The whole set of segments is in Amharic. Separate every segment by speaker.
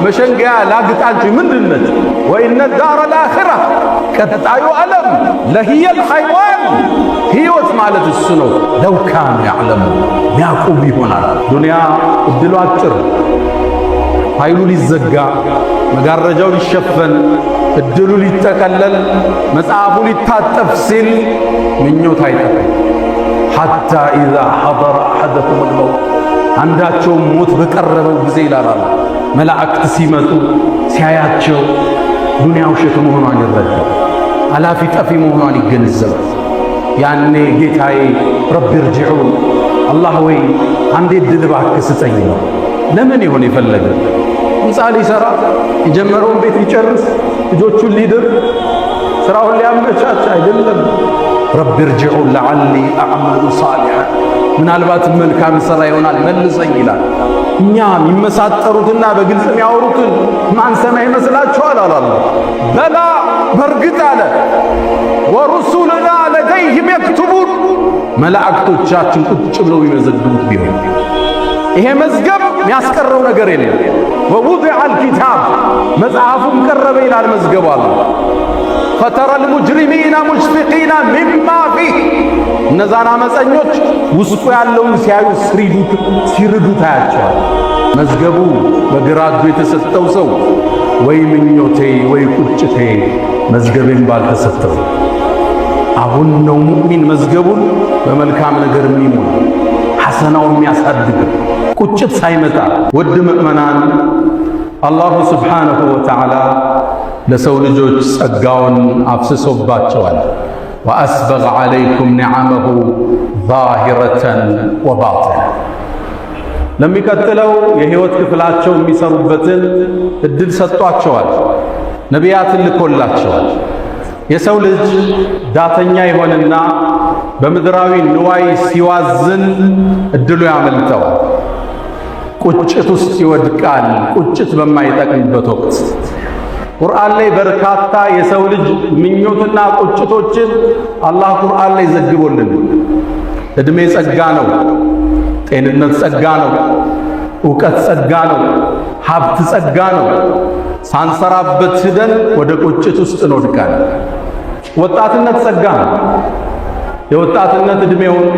Speaker 1: መሸንገያ ላግጣንቺ ምንድነች? ወኢነ ዳረ ልአኺራ ቀጣዩ ዓለም ለሂየል ሐይዋን ሕይወት ማለት እሱ ነው። ለው ካኑ ያዕለሙ ያዕቁብ ይሆናል። ዱንያ እድሉ አጭር፣ ኃይሉ ሊዘጋ፣ መጋረጃው ሊሸፈን፣ እድሉ ሊጠቀለል፣ መጽሐፉ ሊታጠፍ ሲል ምኞት አይጠፋም። ሐታ ኢዛ ሐضረ አሐደኩም አልመውት አንዳቸው ሞት በቀረበው ጊዜ ይላል መላእክት ሲመጡ ሲያያቸው ዱንያ ውሸት መሆኗን ይረዳል። አላፊ ጠፊ መሆኗን ይገነዘባል። ያኔ ጌታዬ ረቢ እርጅዑን አላህ ወይ አንዴ ድል እባክህ ስጠኝ ነው። ለምን ይሆን የፈለገ? ሕንፃ ሊሰራ የጀመረውን ቤት ሊጨርስ ልጆቹን ሊድር ስራውን ሊያመቻች አይደለም። ረቢ እርጅዑን ለዓሊ አዕመሉ ሷሊሐን ምናልባት መልካም ሥራ ይሆናል መልሰኝ ይላል። እኛ የሚመሳጠሩትና በግልጽ የሚያወሩትን ማንሰማ ይመስላችኋል? አላለ በላ በርግጥ አለ ወሩሱልና ለደይህም የክቱቡን መላእክቶቻችን ቁጭ ብለው ይመዘግቡት ቢሆን ይሄ መዝገብ የሚያስቀረው ነገር የለም። ወውዲዐ አልኪታብ መጽሐፉም ቀረበ ይላል መዝገቡ አለ ፈተረል ሙጅሪሚነ ሙሽፊቂነ ሚማ ፊህ እነዛን አመፀኞች ውስጡ ያለውን ሲያዩ ሲርዱት አያቸዋል። መዝገቡ በግራ እጁ የተሰጠው ሰው ወይ ምኞቴ ወይ ቁጭቴ መዝገቤን ባልተሰጠው። አሁን ነው ሙእሚን መዝገቡን በመልካም ነገር የሚሞላ ሐሰናውን የሚያሳድግ ቁጭት ሳይመጣ። ውድ ምእመናን አላሁ ስብሓነሁ ወተዓላ ለሰው ልጆች ጸጋውን አፍስሶባቸዋል። ወአስበገ ዐለይኩም ኒዓመሁ ዛሂረተን ወባጢና ለሚቀጥለው የሕይወት ክፍላቸው የሚሰሩበትን እድል ሰጥቷቸዋል። ነቢያትን ልኮላቸዋል። የሰው ልጅ ዳተኛ ይሆንና በምድራዊ ንዋይ ሲዋዝን እድሉ ያመልጠዋል። ቁጭት ውስጥ ይወድቃል። ቁጭት በማይጠቅምበት ወቅት ቁርአን ላይ በርካታ የሰው ልጅ ምኞትና ቁጭቶችን አላህ ቁርአን ላይ ዘግቦልን። እድሜ ጸጋ ነው፣ ጤንነት ጸጋ ነው፣ ዕውቀት ጸጋ ነው፣ ሀብት ጸጋ ነው። ሳንሰራበት ሂደን ወደ ቁጭት ውስጥ እንወድቃለን። ወጣትነት ጸጋ ነው። የወጣትነት እድሜውን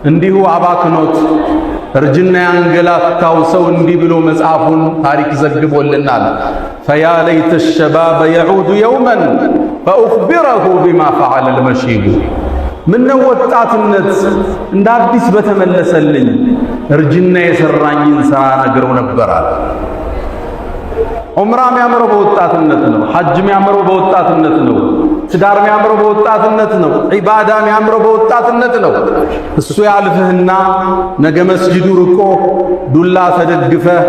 Speaker 1: እንዲሁ አባክኖት እርጅና ያንገላታው ሰው እንዲህ ብሎ መጽሐፉን ታሪክ ዘግቦልናል። ፈያ ለይተ ሸባበ የዑዱ የውመን ፈኡኽቢረሁ ቢማ ፈዐለ ልመሺቡ ምነው ወጣትነት እንደ አዲስ በተመለሰልኝ እርጅና የሰራኝን ሥራ ነግረው ነበራል። ዑምራ የሚያምረው በወጣትነት ነው። ሐጅ የሚያምረው በወጣትነት ነው። ትዳር የሚያምረው በወጣትነት ነው። ዒባዳ የሚያምረው በወጣትነት ነው። እሱ ያልፍህና ነገ መስጂዱ ርቆ ዱላ ተደግፈህ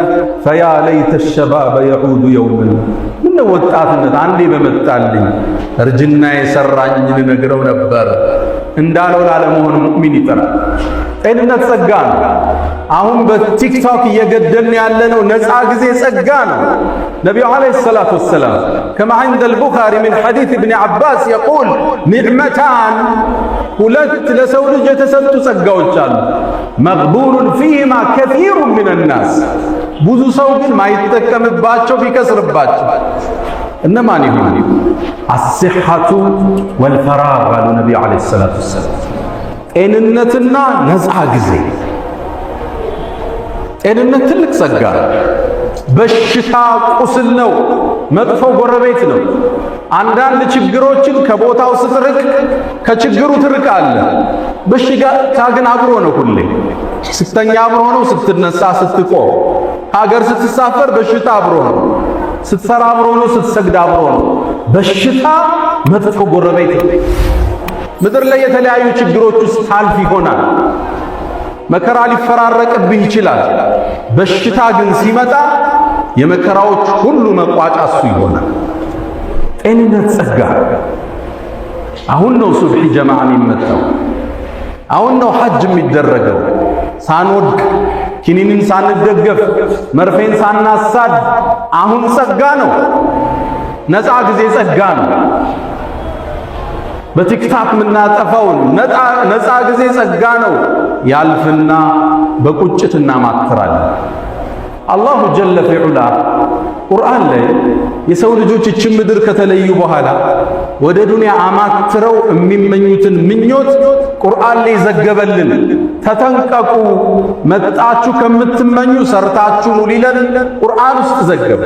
Speaker 1: ፈያ ለይተ ሸባበ የዑዱ የውመን ምነው ወጣትነት አንዴ በመጣልኝ እርጅና የሰራኝን ነግረው ነበር እንዳለው ላለመሆን ሙእሚን ይጥራል። ጤንነት ጸጋ ነው። አሁን በቲክቶክ እየገደልን ያለነው ነፃ ጊዜ ጸጋ ነው። ነቢዩ ዓለይሂ ሰላቱ ወሰላም ከማ ዐንደ አልቡኻሪ ሚን ሐዲስ ኢብኒ ዓባስ የቁል ኒዕመታን ሁለት ለሰው ልጅ የተሰጡ ጸጋዎች አሉ። መግቡኑን ፊሂማ ከሲሩን ሚነ ናስ ብዙ ሰው ግን ማይጠቀምባቸው ቢከስርባቸው እነማን ይሆኑ? አስሐቱ ወልፈራግ አሉ ነቢዩ ዓለይሂ ሰላቱ ወሰላም። ጤንነትና ነፃ ጊዜ። ጤንነት ትልቅ ጸጋ። በሽታ ቁስል ነው፣ መጥፎ ጎረቤት ነው። አንዳንድ ችግሮችን ከቦታው ስትርቅ ከችግሩ ትርቃለህ። በሽታ ግን አብሮ ነው። ሁሌ ስተኛ አብሮ ነው፣ ስትነሳ ስትቆም፣ ሀገር ስትሳፈር በሽታ አብሮ ነው፣ ስትሰራ አብሮ ነው፣ ስትሰግድ አብሮ ነው። በሽታ መጥፎ ጎረቤት ነው። ምድር ላይ የተለያዩ ችግሮች ውስጥ ታልፍ ይሆናል። መከራ ሊፈራረቅብህ ይችላል። በሽታ ግን ሲመጣ የመከራዎች ሁሉ መቋጫ እሱ ይሆናል። ጤንነት ጸጋ። አሁን ነው ሱብሒ ጀማዓ የሚመጣው። አሁን ነው ሐጅ የሚደረገው። ሳንወድቅ ኪኒንን ሳንደገፍ መርፌን ሳናሳድ አሁን ጸጋ ነው። ነፃ ጊዜ ጸጋ ነው። በቲክታክ የምናጠፋውን ነፃ ጊዜ ጸጋ ነው። ያልፍና በቁጭት እናማክራለን። አላሁ ጀለ ፊዑላ ቁርአን ላይ የሰው ልጆች እችን ምድር ከተለዩ በኋላ ወደ ዱንያ አማትረው የሚመኙትን ምኞት ቁርአን ላይ ዘገበልን። ተጠንቀቁ፣ መጣችሁ ከምትመኙ ሰርታችሁ ኑ ሊለን ቁርአን ውስጥ ዘገበ።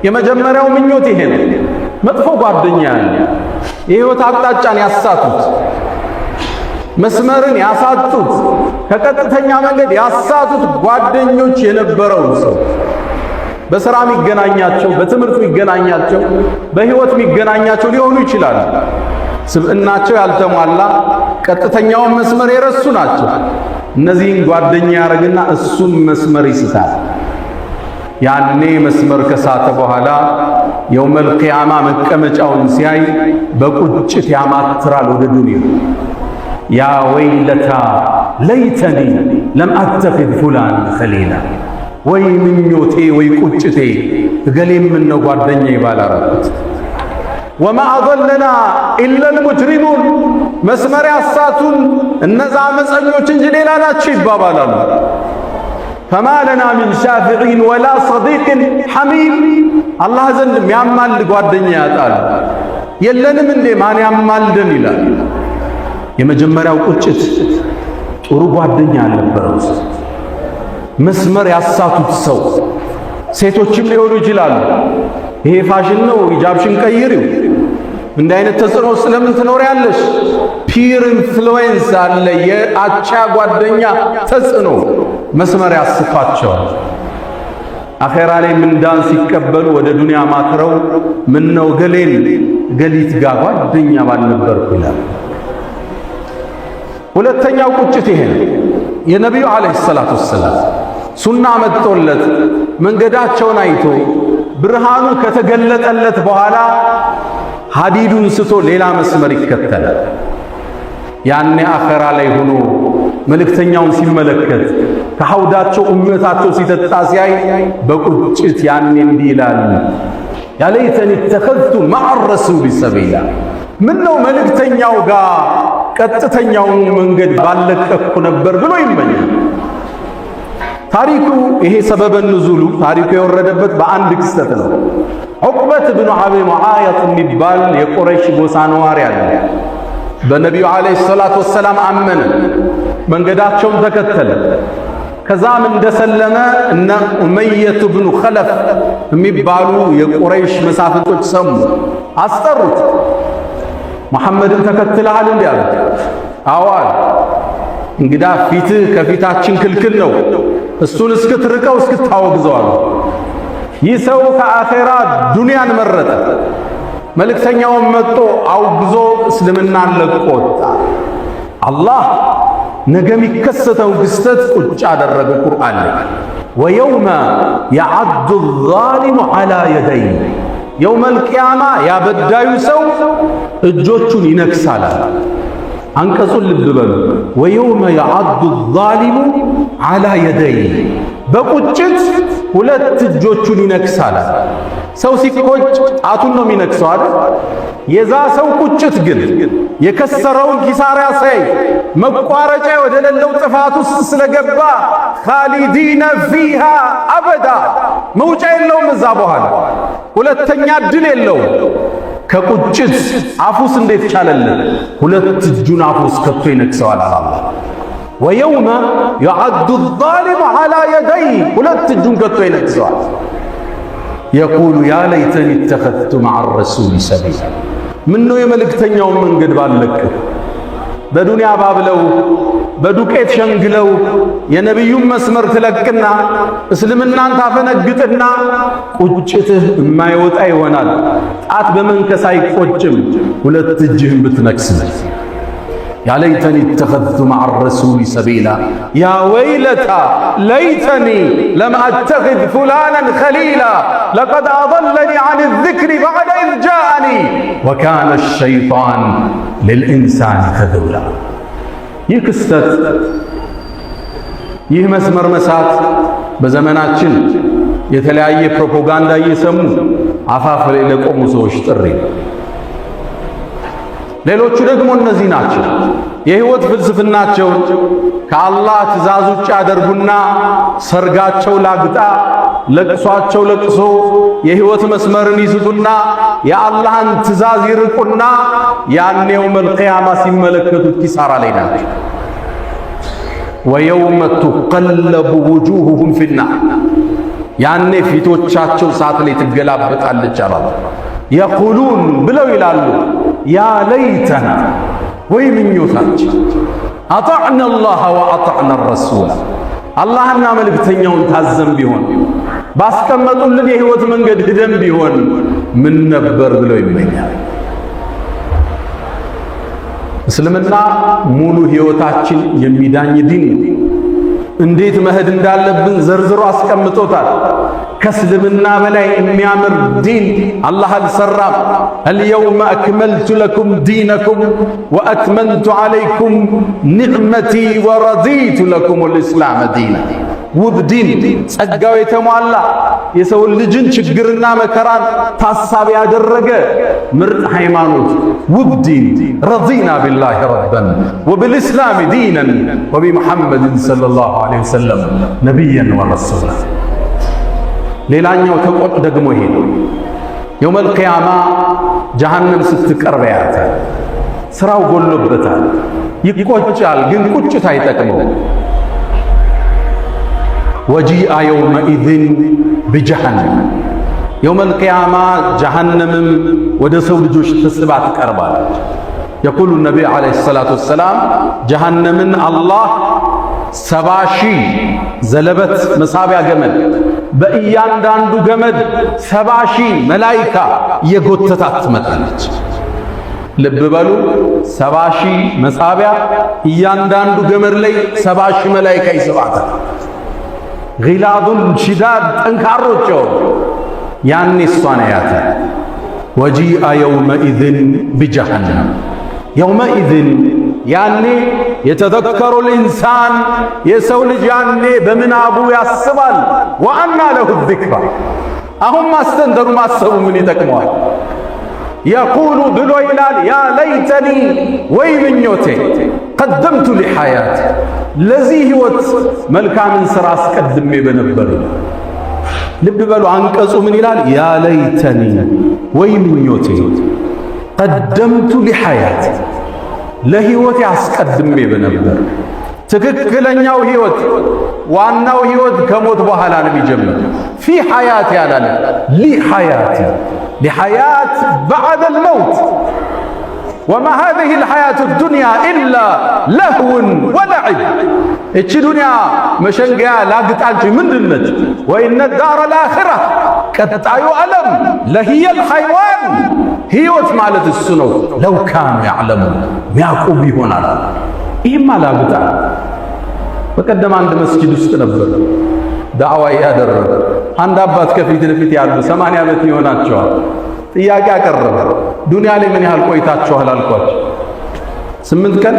Speaker 1: የመጀመሪያው ምኞት ይሄ ነው። መጥፎ ጓደኛ ያለ የህይወት አቅጣጫን ያሳቱት፣ መስመርን ያሳጡት፣ ከቀጥተኛ መንገድ ያሳቱት ጓደኞች የነበረው ሰው በሥራ የሚገናኛቸው፣ በትምህርት የሚገናኛቸው፣ በህይወት የሚገናኛቸው ሊሆኑ ይችላሉ። ስብዕናቸው ያልተሟላ ቀጥተኛውን መስመር የረሱ ናቸው። እነዚህን ጓደኛ ያደርግና እሱም መስመር ይስታል። ያኔ መስመር ከሳተ በኋላ የውመል ቂያማ መቀመጫውን ሲያይ በቁጭት ያማትራል ወደ ዱንያ። ያ ወይለታ ለይተኒ ለም አተኺዝ ፉላን ኸሊላ፣ ወይ ምኞቴ ወይ ቁጭቴ እገሌ ምነው ጓደኛ ባላረኩት። ወማ አضለና ኢለል ሙጅሪሙን፣ መስመር ያሳቱን እነዛ አመፀኞች እንጂ ሌላ ናቸው ይባባላሉ። ፈማ ለና ሚን ሻፊዒን ወላ ሰዲቅን ሐሚም፣ አላህ ዘንድ የሚያማልድ ጓደኛ ያጣል። የለንም እንዴ ማን ያማልደን ይላል። የመጀመሪያው ቁጭት ጥሩ ጓደኛ አልነበረው። መስመር ያሳቱት ሰው ሴቶችም ሊሆኑ ይችላሉ። ይሄ ፋሽን ነው፣ ሂጃብሽን ቀይሪው፣ እንዲህ አይነት ተጽዕኖ ስለምን ትኖሪያለሽ? ፒር ኢንፍሉዌንስ አለ፣ የአቻ ጓደኛ ተጽዕኖ መስመር ያስፋቸዋል። አኼራ ላይ ምንዳን ሲቀበሉ ወደ ዱንያ ማትረው ምነው ገሌን ገሊት ጋር ጓደኛ ባልነበርኩ ይላል። ሁለተኛው ቁጭት ይሄ ነው። የነቢዩ ዓለይሂ ሰላቱ ወሰላም ሱና መጥቶለት መንገዳቸውን አይቶ ብርሃኑ ከተገለጠለት በኋላ ሀዲዱን ስቶ ሌላ መስመር ይከተላል። ያኔ አኸራ ላይ ሆኖ መልእክተኛውን ሲመለከት ከሐውዳቸው እመታቸው ሲጠጣ ሲያይ በቁጭት ያኔ እንዲህ ይላል፣ ያ ለይተኒ ተኸዝቱ መዐ ረሱሊ ሰቢላ፣ ምን ነው መልእክተኛው ጋር ቀጥተኛውን መንገድ ባለቀኩ ነበር ብሎ ይመኛል። ታሪኩ ይሄ ሰበበ ንዙሉ ታሪኩ የወረደበት በአንድ ክስተት ነው። ዑቅበት ብኑ አቢ ሙዓይጥ የሚባል የቁረይሽ ጎሳ ነዋሪ አለ። በነቢዩ ዓለይሂ ሰላቱ ወሰላም አመነ፣ መንገዳቸውን ተከተለ። ከዛም እንደሰለመ እነ ኡመየቱ ብኑ ኸለፍ የሚባሉ የቁረይሽ መሳፍንቶች ሰሙ፣ አስጠሩት። መሐመድን ተከትለሃል እንዲህ አሉት። አዋል እንግዳ ፊትህ ከፊታችን ክልክል ነው፣ እሱን እስክትርቀው እስክታወግዘዋል። ይህ ሰው ከአኼራ ዱንያን መረጠ። መልእክተኛውን መጥቶ አውግዞ እስልምናን ለቆ ወጣ። አላህ ነገ የሚከሰተው ክስተት ቁጭ አደረገ ቁርአን ላይ። ወየውመ የዐዱ ዛሊሙ ዐላ የደይህ፣ የውመል ቂያማ ያበዳዩ ሰው እጆቹን ይነክሳል። አንቀጹን ልብ በሉ። ወየውመ የዐዱ ዛሊሙ ዐላ የደይህ፣ በቁጭት ሁለት እጆቹን ይነክሳል። ሰው ሲቆጭ ጣቱን ነው የሚነክሰው አይደል? የዛ ሰው ቁጭት ግን የከሰረውን ኪሳራ ሳይ መቋረጫ ወደ ሌለው ጥፋት ውስጥ ስለገባ ኻሊዲነ ፊሃ አበዳ፣ መውጫ የለውም። እዛ በኋላ ሁለተኛ ድል የለውም። ከቁጭት አፉስ እንዴት ቻለልን? ሁለት እጁን አፉስ ከቶ ይነክሰዋል አላህ። ወየውመ የዐዱ ዛሊሙ ዐላ የደይህ፣ ሁለት እጁን ከቶ ይነክሰዋል። የቁሉ ያ ለይተኒ ተኸዝቱ መዐ ረሱሊ ሰቢላ፣ ምነው የመልእክተኛውን መንገድ ባለቅህ። በዱንያ ባብለው በዱቄት ሸንግለው የነቢዩን መስመር ትለቅና እስልምናን ታፈነግጥና ቁጭትህ የማይወጣ ይሆናል። ጣት በመንከስ አይቆጭም፣ ሁለት እጅህን ብትነክስ። ያ ለይተኒ ተኸዝቱ መዐ ረሱሊ ሰቢላ፣ ያ ወይለታ ለይተኒ ለም አተኺዝ ፉላናን ኸሊላ ለቀድ አضለኒ ዐን ዚክሪ በዕደ ኢዝ ጃአኒ ወካነ ሸይጣን ሊልኢንሳኒ ኸዙላ። ይህ ክስተት፣ ይህ መስመር መሳት በዘመናችን የተለያየ ፕሮፓጋንዳ እየሰሙ አፋፍ ላይ ለቆሙ ሰዎች ጥሪ። ሌሎቹ ደግሞ እነዚህ ናቸው። የህይወት ፍልስፍናቸውን ከአላህ ትእዛዝ ውጭ ያደርጉና ሰርጋቸው ላግጣ፣ ለቅሷቸው ለቅሶ የህይወት መስመርን ይስቱና የአላህን ትእዛዝ ይርቁና ያኔው መልቂያማ ሲመለከቱት ኪሳራ ላይ ናቸው። ወየውመ ቱቀለቡ ውጁሁሁም ፊናር ያኔ ፊቶቻቸው እሳት ላይ ትገላበጣለች አላህ። የቁሉን ብለው ይላሉ ያ ለይተና ወይ ምኞታችን አጣዕና አላህ ወአጣዕና ረሱላ አላህና መልእክተኛውን ታዘን ቢሆን ባስቀመጡልን የህይወት መንገድ ሂደን ቢሆን ምን ነበር ብለው ይመኛል። እስልምና ሙሉ ህይወታችን የሚዳኝ ዲን እንዴት መሄድ እንዳለብን ዘርዝሮ አስቀምጦታል። ከእስልምና በላይ የሚያምር ዲን አላህ አልሰራም። አልየውመ አክመልቱ ለኩም ዲነኩም ወአትመምቱ ዐለይኩም ኒዕመቲ ወረዲቱ ለኩም ልእስላመ ዲና። ውብ ዲን ጸጋው የተሟላ የሰው ልጅን ችግርና መከራን ታሳቢ ያደረገ ምርጥ ሃይማኖት ውብ ዲን ረዲና ቢላሂ ረበን ወብልእስላሚ ዲነን ወቢሙሐመድን ሰለላሁ ዐለይሂ ወሰለም ነቢየን ወረሱላ። ሌላኛው ተቆጥ ደግሞ ይሄ ነው። የውመል ቂያማ ጀሃነም ስትቀርብ ያያታል። ስራው ጎሎበታል፣ ይቆጫል፣ ግን ቁጭት አይጠቅመው። ወጂአ የውመኢዝን ቢጀሃነም የውመል ቂያማ ጀሃነምም ወደ ሰው ልጆች ተስባ ትቀርባለች። የቁሉ ነቢይ ዓለይሂ ሰላቱ ወሰላም ጀሃነምን አላህ 70,000 ዘለበት መሳቢያ ገመድ በእያንዳንዱ ገመድ 70,000 መላኢካ እየጎተታት ትመጣለች። ልብ በሉ 70,000 መሳቢያ እያንዳንዱ ገመድ ላይ 70,000 መላኢካ ይስባታል። ጊላዙን ሽዳድ ጠንካሮች ያኔ እሷን ያያታል። ወጂአ የውመኢዝን ቢጀሃነም የውመኢዝን ያኔ የተዘከሩ ልኢንሳን የሰው ልጅ ያኔ በምናቡ ያስባል። ወአና ለሁ ዚክራ አሁን ማስተንተሩ ማሰቡ ምን ይጠቅመዋል? የቁሉ ብሎ ይላል ያ ለይተኒ ወይ ምኞቴ ቀደምቱ ሊሐያት ለዚህ ህይወት መልካምን ሥራ አስቀድሜ በነበር። ልብ በሉ አንቀጹ ምን ይላል? ያ ለይተኒ ወይ ምኞቴ ቀደምቱ ሊሐያት ለህይወት አስቀድሜ በነበር። ትክክለኛው ህይወት ዋናው ህይወት ከሞት በኋላ ነው የሚጀምረው። ፊ ሐያት ያላለ ሊሐያት ሊሐያት በዐደል መውት ወማ ሃዚሂ ልሐያቱ ዱንያ ኢላ ለህውን ወለዕብ። እቺ ዱንያ መሸንገያ ላግጣንች ምንድነች? ወኢነ ዳረ ልአኺራ ቀጣዩ ዓለም ለሂየል ሐይዋን ህይወት ማለት እሱ ነው። ለው ካኑ ያዕለሙን ሚያቁብ ይሆናል። ይህም አላግጣ። በቀደም አንድ መስጂድ ውስጥ ነበር ዳዕዋ ያደረገ አንድ አባት ከፊት ለፊት ያሉ 80 ዓመት ይሆናቸዋል። ጥያቄ አቀረበ። ዱንያ ላይ ምን ያህል ቆይታችኋል አልኳቸው። 8 ቀን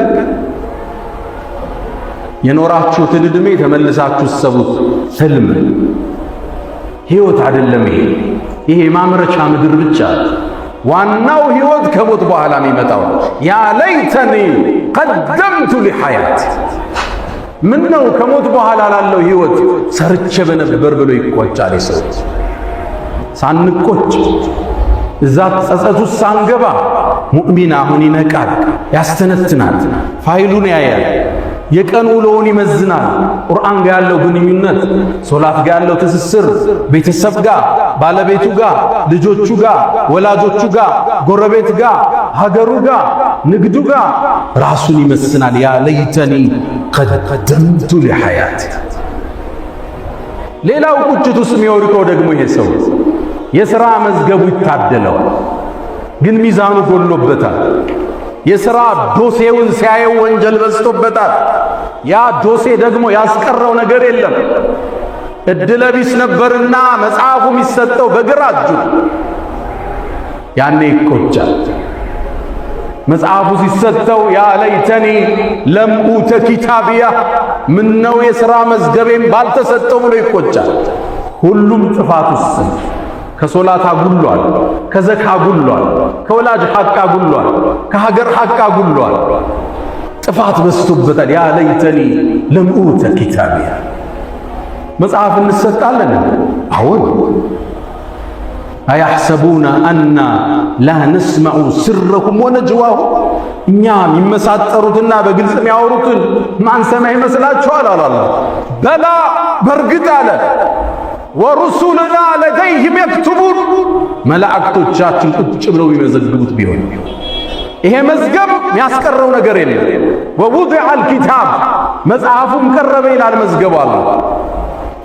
Speaker 1: የኖራችሁትን ዕድሜ ተመልሳችሁ ሰቡት። ህልም ህይወት አይደለም። ይሄ ማምረቻ ምድር ብቻ። ዋናው ህይወት ከሞት በኋላ የሚመጣው ያ ለይተኒ ቀደምቱ ሊሐያት ምን ነው ከሞት በኋላ ላለው ህይወት ሰርቼ በነበር ብሎ ይቆጫል። ሰው ሳንቆጭ እዛ ጸጸቱ ሳንገባ ሙእሚን አሁን ይነቃል፣ ያስተነትናል፣ ፋይሉን ያያል፣ የቀን ውሎውን ይመዝናል። ቁርአን ጋር ያለው ግንኙነት፣ ሶላት ጋር ያለው ትስስር፣ ቤተሰብ ጋር፣ ባለቤቱ ጋር፣ ልጆቹ ጋር፣ ወላጆቹ ጋር፣ ጎረቤት ጋር፣ ሀገሩ ጋር፣ ንግዱ ጋር ራሱን ይመስናል። ያ ለይተኒ ቀደምቱ ሊሐያት። ሌላው ቁጭት ውስጥ የሚወድቀው ደግሞ ይሄ ሰው የሥራ መዝገቡ ይታደለው፣ ግን ሚዛኑ ጎሎበታል። የሥራ ዶሴውን ሲያየው ወንጀል በዝቶበታል። ያ ዶሴ ደግሞ ያስቀረው ነገር የለም። እድለቢስ ነበርና መጽሐፉ የሚሰጠው በግራ እጁ ያኔ ይቆጫል። መጽሐፉ ሲሰጠው ያ ለይተኒ ለም ኡተ ኪታቢያ ምነው የሥራ መዝገቤም ባልተሰጠው ብሎ ይቆጫል። ሁሉም ጥፋት ውስጥ ከሶላት አጉሏል፣ ከዘካ አጉሏል፣ ከወላጅ ሐቅ አጉሏል፣ ከሀገር ሐቅ አጉሏል። ጥፋት በዝቶበታል። ያ ለይተኒ ለም ኡተ ኪታቢያ። መጽሐፍ እንሰጣለን። አሁን አያሕሰቡነ አና ላ ነስመዑ ስረሁም ወነጅዋሁም። እኛ የሚመሳጠሩትና በግልጽ የሚያወሩትን ማንሰማ ይመስላችኋል? አላላ በላ በርግጥ አለ ወሩሱልና ለደይህም የክቱቡን። መላእክቶቻችን ቁጭ ብለው የሚመዘግቡት ቢሆን ይሄ መዝገብ የሚያስቀረው ነገር የለም። ወውዲዐል ኪታብ መጽሐፉም ቀረበ ይላል መዝገቡ አለ።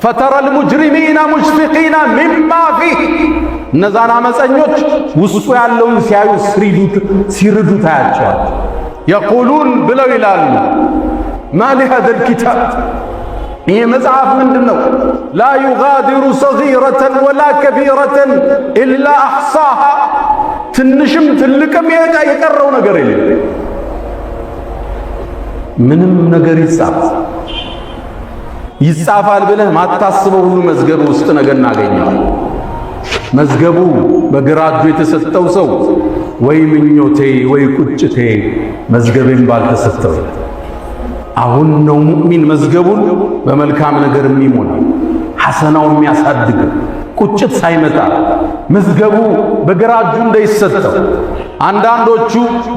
Speaker 1: ፈተረል ሙጅሪሚነ ሙሽፊቂነ ሚማ ፊህ። እነዛን አመፀኞች ውስጡ ያለውን ሲያዩ ሲርዱ ታያቸዋል። የቁሉን ብለው ይላሉ ማ ሊሃዘል ኪታብ፣ ይሄ መጽሐፍ ምንድን ነው? ላ ዩጋዲሩ ሰጊረተን ወላ ከቢረተን ኢላ አሕሳሃ። ትንሽም ትልቅም የቀረው ነገር የለም። ምንም ነገር ይጻፋል ብለህ ማታስበው ሁሉ መዝገብ ውስጥ ነገር እናገኘዋል። መዝገቡ በግራ እጁ የተሰጠው ሰው ወይ ምኞቴ ወይ ቁጭቴ መዝገቤን ባልተሰጠው። አሁን ነው ሙእሚን መዝገቡን በመልካም ነገር የሚሞላ ሐሰናው የሚያሳድግ ቁጭት ሳይመጣ መዝገቡ በግራ እጁ እንዳይሰጠው። አንዳንዶቹ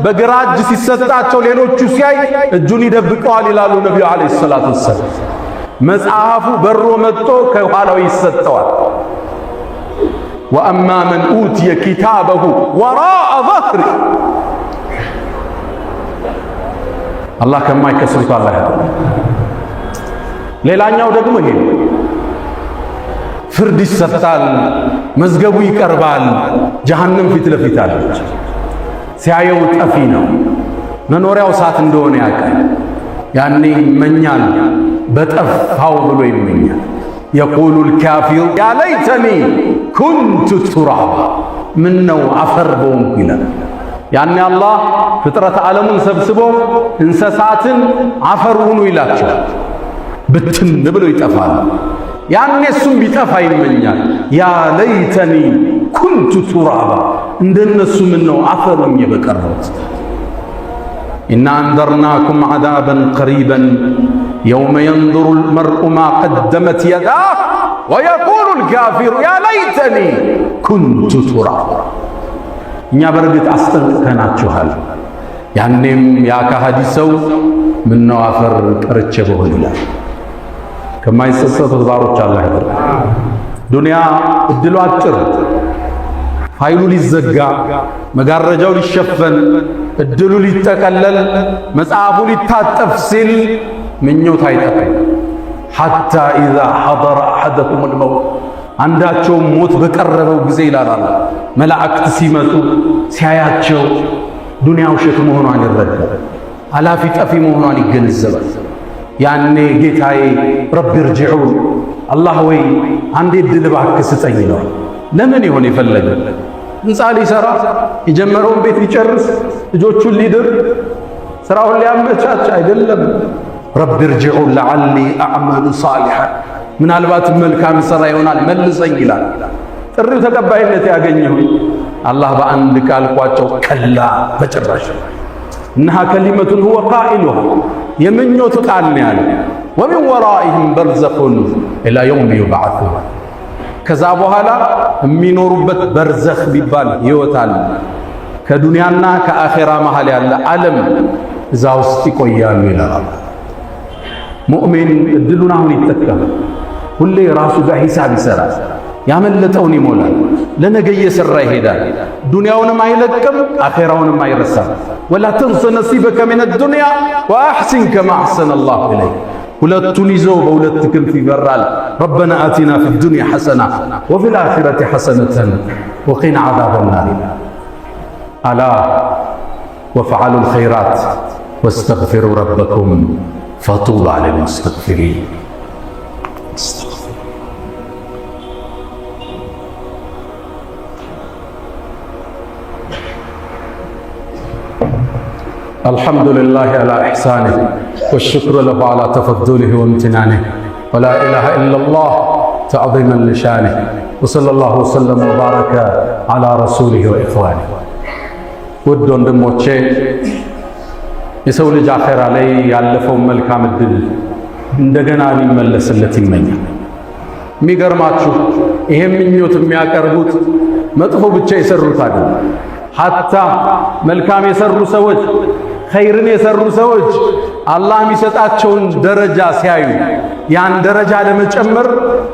Speaker 1: በግራ እጅ ሲሰጣቸው ሌሎቹ ሲያይ እጁን ይደብቀዋል ይላሉ ነቢዩ ዓለይሂ ሰላቱ ወሰላም። መጽሐፉ በሮ መጥቶ ከኋላው ይሰጠዋል። ወአማ መን ኡትየ ኪታበሁ ወራአ ظهሪ። አላህ ከማይከስሩት አላህ ያለው። ሌላኛው ደግሞ ይሄ ፍርድ ይሰጣል፣ መዝገቡ ይቀርባል። ጀሃነም ፊት ለፊት አለች። ሲያየው ጠፊ ነው፣ መኖሪያው እሳት እንደሆነ ያውቃል። ያኔ ይመኛል፣ በጠፋው ብሎ ይመኛል። የቁሉል ካፊሩ ያ ለይተኒ ኩንቱ ቱራባ፣ ምን ነው አፈር በሆንኩ ይላል። ያኔ አላህ ፍጥረት ዓለሙን ሰብስቦ እንስሳትን አፈር ሁኑ ይላቸዋል። ብትን ብለው ይጠፋል። ያኔ እሱም ቢጠፋ ይመኛል። ያ ለይተኒ ኩንቱ ቱራባ፣ እንደነሱ ምን ነው አፈር ሆኜ በቀረሁት። ኢና አንዘርናኩም ዐዛበን ቀሪበን የውመ የንظሩ ልመርኡ ማ ቀደመት የዳህ ወየቁሉ ልካፊሩ ያ ለይተኒ ኩንቱ ቱራባ። እኛ በእርግጥ አስጠንቅቀናችኋል። ያኔም ያ ከሃዲ ሰው ምነው አፈር ቀርቼ በሆን ይላል። ከማይጸጸቱት ባሮች አላህ ያደርግ። ዱንያ እድሉ አጭር፣ ፋይሉ ሊዘጋ፣ መጋረጃው ሊሸፈን፣ እድሉ ሊጠቀለል፣ መጽሐፉ ሊታጠፍ ሲል ምኞት አይጠፋም። ሐታ ኢዛ ሐضረ አሐደኩሙል መውት፣ አንዳቸው ሞት በቀረበው ጊዜ ይላል መላእክት ሲመጡ ሲያያቸው ዱንያ ውሸት መሆኗን ይረዳል። አላፊ ጠፊ መሆኗን ይገነዘባል። ያኔ ጌታዬ ረቢ እርጅዑን፣ አላህ ወይ አንዴ ዕድል እባክህ ስጠኝ ነው። ለምን ይሆን የፈለገ? ሕንፃ ሊሰራ የጀመረውን ቤት ሊጨርስ ልጆቹን ሊድር ስራውን ሊያመቻች አይደለም። ረቢ እርጅዑን ለዓሊ አዕመሉ ሳሊሐን፣ ምናልባት መልካም ሥራ ይሆናል መልሰኝ ይላል። ጥሪው ተቀባይነት ያገኘው አላህ በአንድ ቃል ቋጨው፣ ከላ በጭራሽ። እነሃ ከሊመቱን ሁወ ቃኢሉሃ፣ የምኞት ቃል ነው ያለ። ወሚን ወራኢህም በርዘኹን ኢላ የውም ዩብዓሱን፣ ከዛ በኋላ የሚኖሩበት በርዘኽ ቢባል ሕይወት አለ። ከዱንያና ከአኼራ መሃል ያለ ዓለም እዛ ውስጥ ይቆያሉ ይላል። ሙእሚን እድሉን አሁን ይጠቀማል። ሁሌ ራሱ ጋር ሂሳብ ይሰራል። ያመለጠውን ይሞላል። ለነገ እየሰራ ይሄዳል። ዱንያውንም አይለቅም፣ አኼራውንም አይረሳም። ወላ ተንሰ ነሲበከ ሚነ ዱንያ ወአሕሲን ከማ አሕሰነ አላሁ ኢለይክ። ሁለቱን ይዞ በሁለት ክንፍ ይበራል። ረበና አቲና ፊ ዱንያ ሐሰና ወፊል አኺረቲ ሐሰነተን ወቂና ዐዛበ ናር። አላ ወፈዐሉል ኸይራት ወስተግፊሩ ረበኩም ፈጡባ ሊልሙስተግፊሪን። الحمد لله على إحسانه والشكر له على تفضله وامتنانه ولا إله إلا الله تعظيما لشانه وصلى الله وسلم وبارك على رسوله وإخوانه። ውድ ወንድሞቼ የሰው ልጅ አኼራ ላይ ያለፈውን መልካም እድል እንደገና ሊመለስለት ይመኛል። የሚገርማችሁ ይሄ ምኞት የሚያቀርቡት መጥፎ ብቻ የሰሩት አይደለም። ሐታ መልካም የሰሩ ሰዎች፣ ኸይርን የሰሩ ሰዎች አላህ የሚሰጣቸውን ደረጃ ሲያዩ ያን ደረጃ ለመጨመር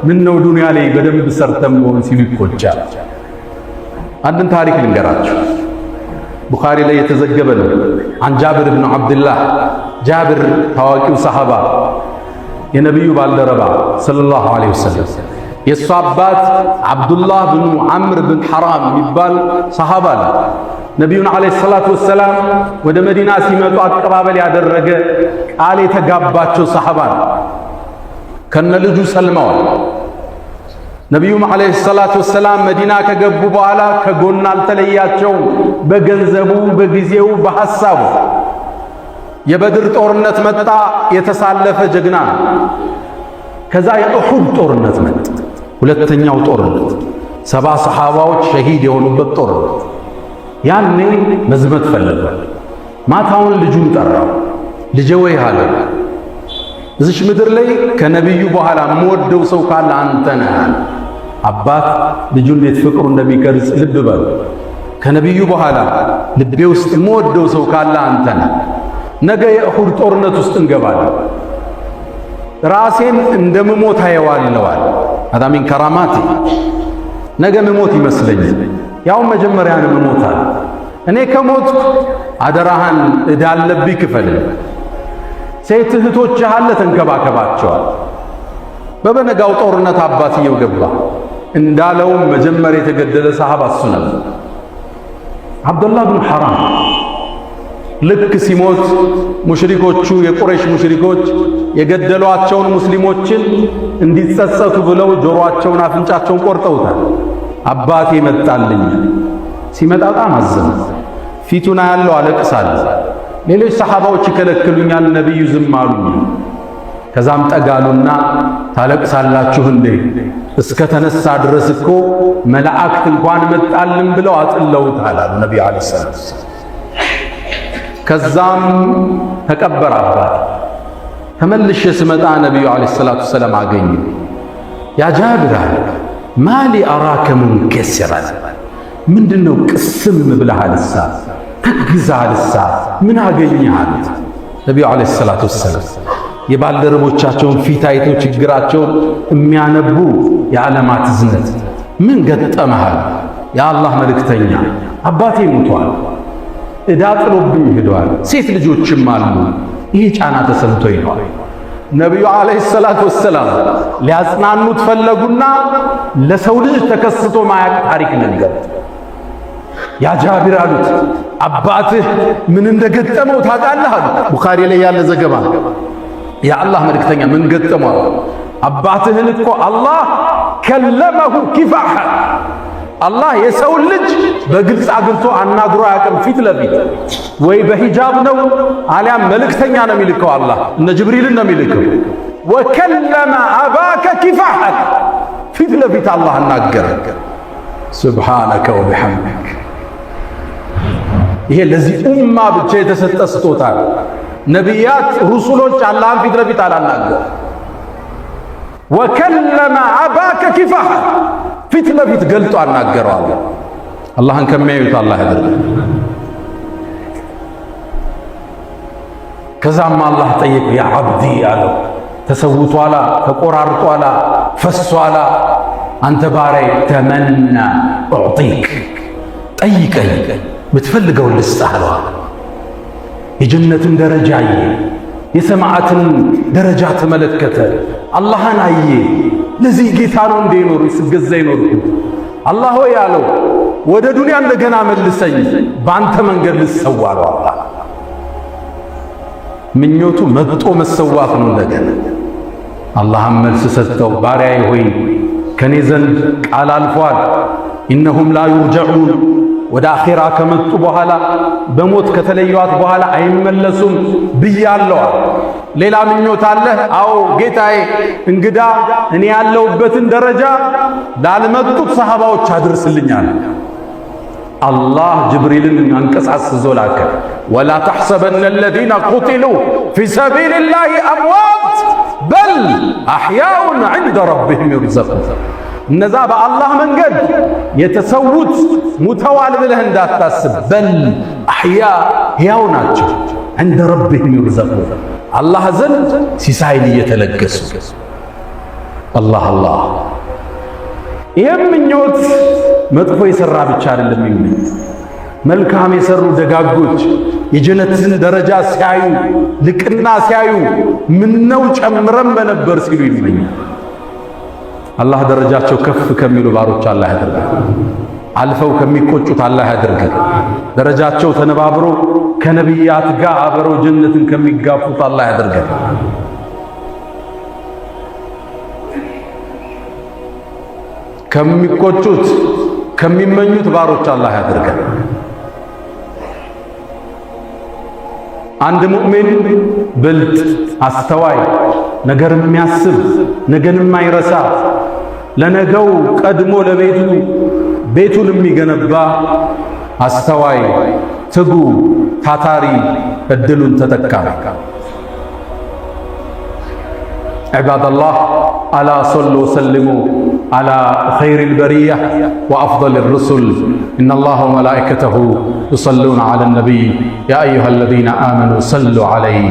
Speaker 1: ምን ነው ዱንያ ላይ በደንብ ሰርተን መሆን ሲሉ ይቆጫል። አንድን ታሪክ ልንገራችሁ። ቡኻሪ ላይ የተዘገበ ነው። አን ጃብር ብን ዓብድላህ፣ ጃብር ታዋቂው ሰሃባ የነቢዩ ባልደረባ ሰለላሁ ዐለይሂ ወሰለም የእሱ አባት ዓብዱላህ ብኑ ዓምር ብን ሐራም የሚባል ሰሃባ ነው። ነቢዩን ዐለይሂ ሰላቱ ወሰላም ወደ መዲና ሲመጡ አቀባበል ያደረገ ቃል የተጋባቸው ሰሃባ ነው። ከነ ልጁ ሰልመዋል። ነቢዩም ዐለይሂ ሰላቱ ወሰላም መዲና ከገቡ በኋላ ከጎን አልተለያቸውም። በገንዘቡ፣ በጊዜው፣ በሐሳቡ። የበድር ጦርነት መጣ። የተሳለፈ ጀግና ነው። ከዛ የኡሑድ ጦርነት መጣ። ሁለተኛው ጦርነት 70 ሰሃባዎች ሸሂድ የሆኑበት ጦርነት። ያኔ መዝመት ፈለገ። ማታውን ልጁን ጠራው። ልጄ ወይ አለ፣ እዚች ምድር ላይ ከነቢዩ በኋላ የምወደው ሰው ካለ አንተ ነህ። አባት ልጁ እንዴት ፍቅሩ እንደሚቀርጽ ልብ በሉ። ከነቢዩ በኋላ ልቤ ውስጥ የምወደው ሰው ካለ አንተ ነህ። ነገ የኡሑድ ጦርነት ውስጥ እንገባለን። ራሴን እንደምሞት አየዋለዋል። አዳ ሚን ከራማቲ ነገ ምሞት ይመስለኛል። ያው መጀመሪያ ነው ምሞታል። እኔ ከሞት አደራህን ዕዳ አለብኝ ክፈልኝ። ሴት እህቶችህ አለ ተንከባከባቸዋል። በበነጋው ጦርነት አባትየው ገባ። እንዳለውም መጀመሪያ የተገደለ ሰሃባ እሱ ነበር፣ አብዱላህ ብን ሐራም። ልክ ሲሞት ሙሽሪኮቹ የቁረይሽ ሙሽሪኮች የገደሏቸውን ሙስሊሞችን እንዲጸጸቱ ብለው ጆሮአቸውን አፍንጫቸውን ቆርጠውታል። አባቴ መጣልኝ። ሲመጣ በጣም አዘነ። ፊቱን ያለው አለቅሳለሁ። ሌሎች ሰሃባዎች ይከለክሉኛል፣ ነብዩ ዝም አሉኝ። ከዛም ጠጋሉና ታለቅሳላችሁ እንዴ? እስከ ተነሳ ድረስ እኮ መላእክት እንኳን መጣልን ብለው አጥለውታል አሉ ነብዩ አለይሂ ሰላም። ከዛም ተቀበረ አባት። ተመልሼ ስመጣ ነብዩ አለይሂ ሰላቱ ሰላም አገኙ። ያ ጃብር ማሊ አራከ ሙንከሲራን፣ ምንድነው ቅስም ብለሃልሳ ተግዛልሳ ምን አገኘሃል? ነብዩ አለይሂ ሰላቱ ሰላም የባልደረቦቻቸውን ፊት አይተው ችግራቸውን የሚያነቡ የዓለማት ዝነት ምን ገጠመሃል? የአላህ መልእክተኛ አባቴ ሞቷል፣ ዕዳ ጥሎብኝ ሄደዋል፣ ሴት ልጆችም አሉ፣ ይህ ጫና ተሰምቶኝ ነው። ነቢዩ ዓለይሂ ሰላቱ ወሰላም ሊያጽናኑት ፈለጉና ለሰው ልጅ ተከስቶ ማያቅ ታሪክ ነገር ያ ጃቢር አሉት፣ አባትህ ምን እንደገጠመው ታውቃለህ አሉ። ቡኻሪ ላይ ያለ ዘገባ። የአላህ መልእክተኛ ምን ገጠመው? አባትህን እኮ አላህ ከለመሁ ኪፋሐ፣ አላህ የሰው ልጅ በግልጽ አግኝቶ አናግሮ አያውቅም። ፊት ለፊት ወይ በሂጃብ ነው አሊያም መልእክተኛ ነው የሚልከው። አላህ እነ ጅብሪልን ነው የሚልከው። ወከለመ አባከ ኪፋሐ፣ ፊት ለፊት አላህ አናገረ። ሱብሓነከ ወቢሐምዲክ። ይሄ ለዚህ ኡማ ብቻ የተሰጠ ስጦታ ነው። ነቢያት ሩሱሎች አላህን ፊት ለፊት አላናገሩ። ወከለመ አባከ ኪፋሐ፣ ፊት ለፊት ገልጦ አናገረዋል። አላህን ከሚያዩት አላህ ያደርግ። ከዛም አላህ ጠየቀው፣ ያ አብዲ አለው፣ ተሰውቷላ፣ ተቆራርጧላ፣ ፈሷላ፣ አንተ ባሪያዬ ተመና ኡዕጢክ፣ ጠይቀኝ ምትፈልገውን ልስጥህ አለው። የጀነትን ደረጃ አየ፣ የሰማዓትን ደረጃ ተመለከተ፣ አላህን አየ። ለዚህ ጌታ ነው እንደ ይኖሩ ስገዛ ይኖርኩት። አላህ ሆይ አለው፣ ወደ ዱንያ እንደገና መልሰኝ፣ በአንተ መንገድ ልሰዋ አለው። አላህ ምኞቱ መጥቶ መሰዋት ነው እንደገና። አላህም መልስ ሰጠው፣ ባሪያዬ ሆይ ከኔ ዘንድ ቃል አልፏል፣ ኢነሁም ላ ዩርጀዑን፣ ወደ አኼራ ከመጡ በኋላ በሞት ከተለዩዋት በኋላ አይመለሱም ብያለሁ። ሌላ ምኞት አለህ? አዎ ጌታዬ፣ እንግዳ እኔ ያለሁበትን ደረጃ ላልመጡት ሰሃባዎች አድርስልኛል። الله جبريل أنقص ذولاك ولا تحسبن الذين قتلوا في سبيل الله أموات بل أحياء عند ربهم يرزقون እነዛ በአላህ መንገድ የተሰዉት ሙተዋል ብለህ እንዳታስብ በል አህያ ሕያው ናቸው عند ربهم يرزقون አላህ ዘንድ ሲሳይን እየተለገሱ አላህ አላህ ይህም ምኞት መጥፎ የሰራ ብቻ አይደለም የሚመኝ መልካም የሰሩ ደጋጎች የጀነትን ደረጃ ሲያዩ ልቅና ሲያዩ ምነው ጨምረን በነበር ሲሉ ይመኛል አላህ ደረጃቸው ከፍ ከሚሉ ባሮች አላህ ያድርገን አልፈው ከሚቆጩት አላህ ያድርገን ደረጃቸው ተነባብሮ ከነቢያት ጋር አብረው ጀነትን ከሚጋፉት አላህ ያድርገን ከሚቆጩት ከሚመኙት ባሮች አላህ ያድርገን አንድ ሙእሚን ብልጥ አስተዋይ ነገር የሚያስብ ነገን የማይረሳ ለነገው ቀድሞ ለቤቱ ቤቱን የሚገነባ አስተዋይ ትጉ ታታሪ እድሉን ተጠቃሚ عباد الله ألا صلوا وسلموا على خير البرية وأفضل الرسل إن الله وملائكته يصلون على النبي يا أيها الذين آمنوا صلوا عليه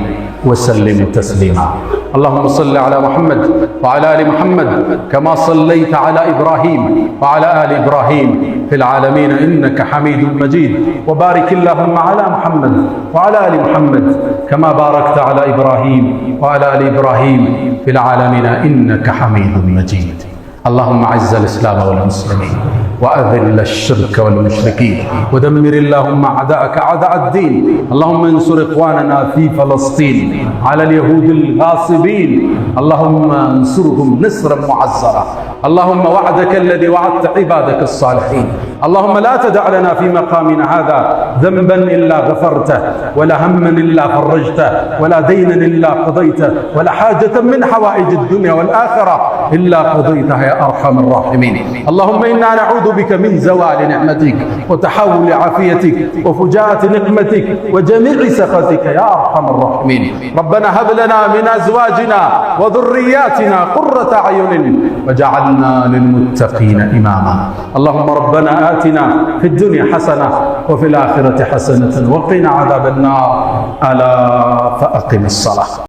Speaker 1: وسلموا تسليما اللهم صل على محمد وعلى آل محمد كما صليت على إبراهيم وعلى آل إبراهيم في العالمين إنك حميد مجيد وبارك اللهم على محمد وعلى آل محمد كما باركت على إبراهيم وعلى آل إبراهيم في العالمين إنك حميد مجيد اللهم أعز الإسلام والمسلمين وأذل الشرك والمشركين ودمر اللهم أعداءك أعداء الدين اللهم انصر إخواننا في فلسطين على اليهود الغاصبين اللهم انصرهم نصرا معزرا اللهم وعدك الذي وعدت عبادك الصالحين اللهم لا تدع لنا في مقامنا هذا ذنبا إلا غفرته ولا هما إلا فرجته ولا دينا إلا قضيته ولا حاجة من حوائج الدنيا والآخرة إلا قضيتها يا أرحم الراحمين اللهم إنا نعوذ بك من زوال نعمتك وتحول عافيتك وفجاءة نقمتك وجميع سخطك يا أرحم الراحمين ربنا هب لنا من أزواجنا وذرياتنا قرة أعين وجعلنا للمتقين إماما اللهم ربنا آتنا في الدنيا حسنة وفي الآخرة حسنة وقنا عذاب النار ألا فأقم الصلاة